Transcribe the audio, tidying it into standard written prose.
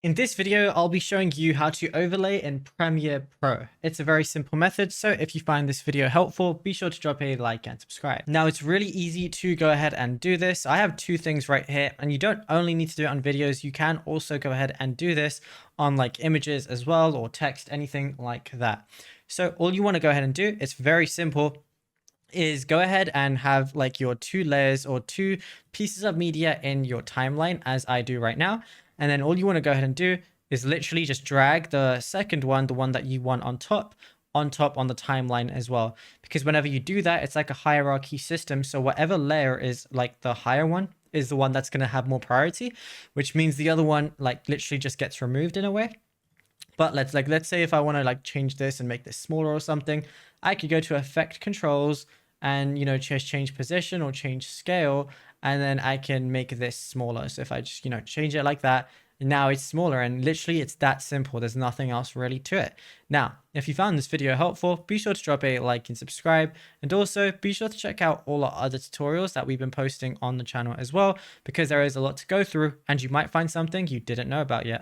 In this video, I'll be showing you how to overlay in Premiere Pro. It's a very simple method, so if you find this video helpful, be sure to drop a like and subscribe. Now, it's really easy to go ahead and do this. I have two things right here, and you don't only need to do it on videos, you can also go ahead and do this on like images as well, or text, anything like that. So all you want to go ahead and do, it's very simple, is go ahead and have like your two layers or two pieces of media in your timeline, as I do right now. And then all you want to go ahead and do is literally just drag the second one, the one that you want on top on the timeline as well. Because whenever you do that, it's like a hierarchy system. So whatever layer is like the higher one is the one that's going to have more priority, which means the other one like literally just gets removed in a way. But let's say if I want to like change this and make this smaller or something, I could go to effect controls and just change position or change scale, and then I can make this smaller. So if I just change it like that, now it's smaller, and literally it's that simple. There's nothing else really to it. Now, if you found this video helpful, be sure to drop a like and subscribe, and also be sure to check out all our other tutorials that we've been posting on the channel as well, because there is a lot to go through and you might find something you didn't know about yet.